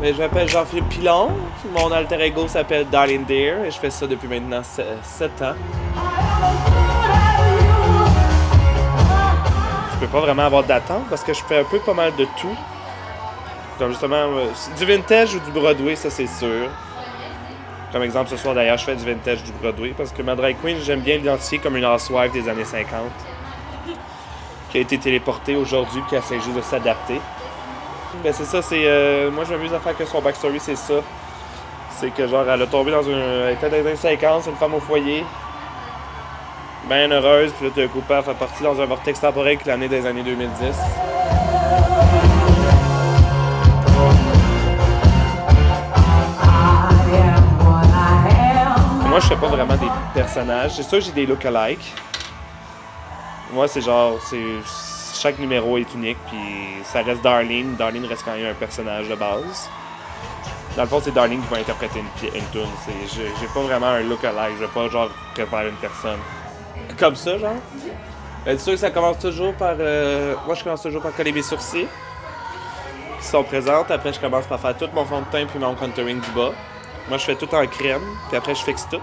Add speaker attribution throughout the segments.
Speaker 1: Ben, je m'appelle Jean-Philippe Pilon. Mon alter ego s'appelle Darlene Deer et je fais ça depuis maintenant 7 ans. Je peux pas vraiment avoir d'attente parce que je fais un peu pas mal de tout. Comme justement, du vintage ou du Broadway, ça c'est sûr. Comme exemple, ce soir d'ailleurs, je fais du vintage du Broadway parce que ma drag queen, j'aime bien l'identifier comme une housewife des années 50 qui a été téléportée aujourd'hui et qui essaie juste de s'adapter. Ben c'est ça, moi je m'amuse à faire que son backstory, c'est ça. C'est que genre, elle a tombé dans elle était dans les années 50, c'est une femme au foyer. Bien heureuse, puis là, tout d'un coup, elle fait partie dans un vortex temporel qui l'année des années 2010. Moi, je fais pas vraiment des personnages. C'est sûr que j'ai des look-alike. Moi, c'est genre, chaque numéro est unique, puis ça reste Darlene. Darlene reste quand même un personnage de base. Dans le fond, c'est Darlene qui va interpréter une tune. J'ai pas vraiment un look-alike. Je vais pas, genre, préparer une personne. Comme ça, genre. Ben, c'est sûr que ça commence toujours par... moi, je commence toujours par coller mes sourcils, qui sont présentes. Après, je commence par faire tout mon fond de teint puis mon contouring du bas. Moi, je fais tout en crème, puis après, je fixe tout.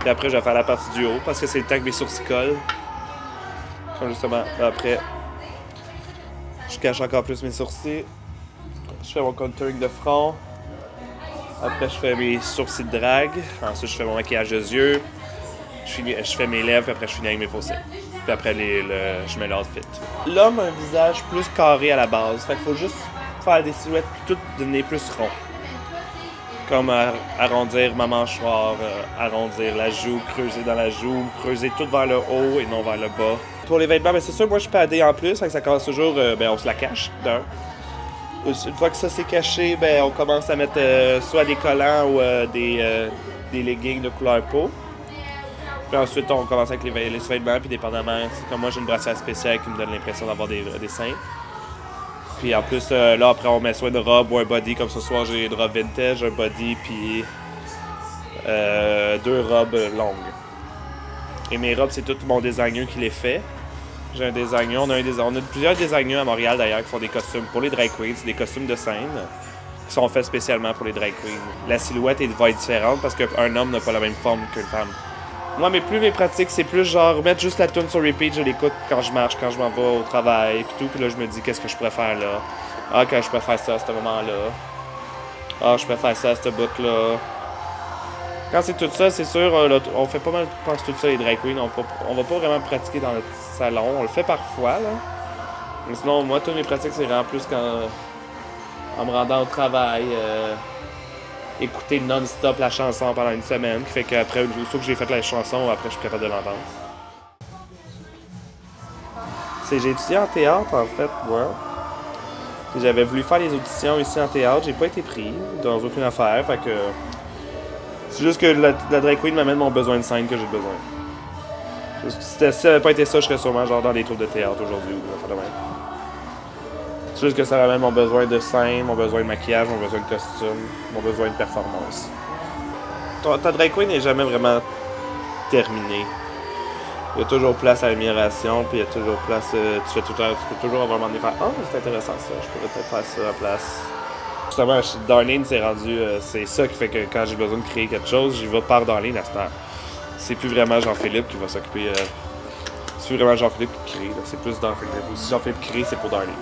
Speaker 1: Puis après, je vais faire la partie du haut, parce que c'est le temps que mes sourcils collent. Comme justement, après, je cache encore plus mes sourcils. Je fais mon contouring de front. Après, je fais mes sourcils de drague. Ensuite, je fais mon maquillage de yeux. Je fais mes lèvres, puis après, je finis avec mes faux cils. Puis après, je mets l'outfit. L'homme a un visage plus carré à la base. Fait qu'il faut juste faire des silhouettes, puis tout donner plus rond. Comme arrondir ma mâchoire, arrondir la joue, creuser dans la joue, creuser tout vers le haut et non vers le bas. Pour les vêtements, ben c'est sûr, moi je suis padé en plus, fait que ça commence toujours, on se la cache d'un. Une fois que ça c'est caché, ben on commence à mettre soit des collants ou des leggings de couleur peau. Puis ensuite on commence avec les vêtements, puis dépendamment, comme moi j'ai une brassière spéciale qui me donne l'impression d'avoir des seins. Puis en plus, là, après, on met soit une robe ou un body. Comme ce soir, j'ai une robe vintage, un body, puis 2 robes longues. Et mes robes, c'est tout mon designer qui les fait. J'ai un designer. On a plusieurs designers à Montréal, d'ailleurs, qui font des costumes pour les drag queens. C'est des costumes de scène qui sont faits spécialement pour les drag queens. La silhouette va être différente parce qu'un homme n'a pas la même forme qu'une femme. Moi, mes pratiques, c'est plus genre mettre juste la tune sur repeat, je l'écoute quand je marche, quand je m'en vais au travail, puis tout, puis là, je me dis qu'est-ce que je pourrais faire là. Ah, quand je pourrais faire ça à ce moment-là. Ah, je pourrais faire ça à ce bout-là. Quand c'est tout ça, c'est sûr, on fait pas mal, je pense, tout ça, les drag queens. On va pas vraiment pratiquer dans notre salon. On le fait parfois, là. Mais sinon, moi, toutes mes pratiques, c'est vraiment plus en me rendant au travail. Écouter non-stop la chanson pendant une semaine, qui fait qu'après, aussitôt que j'ai fait la chanson, après, je suis capable de l'entendre. J'ai étudié en théâtre, en fait, moi. J'avais voulu faire les auditions ici en théâtre, j'ai pas été pris dans aucune affaire, fait que... C'est juste que la drag queen m'amène mon besoin de scène que j'ai besoin. Si ça n'avait pas été ça, je serais sûrement genre dans des troupes de théâtre aujourd'hui, ou enfin de même. C'est juste que ça ramène mon besoin de scène, mon besoin de maquillage, mon besoin de costume, mon besoin de performance. Ta drag queen n'est jamais vraiment terminée. Il y a toujours place à l'amélioration, puis il y a toujours place... tu peux toujours avoir un moment donné faire « Ah, c'est intéressant ça, je pourrais peut-être faire ça à la place. » Justement, Darlene, c'est rendu... c'est ça qui fait que quand j'ai besoin de créer quelque chose, j'y vais par Darlene à ce temps. C'est plus vraiment Jean-Philippe qui va s'occuper... c'est plus vraiment Jean-Philippe qui crée, là. C'est plus Jean-Philippe. Ou si Jean-Philippe crée, c'est pour Darlene.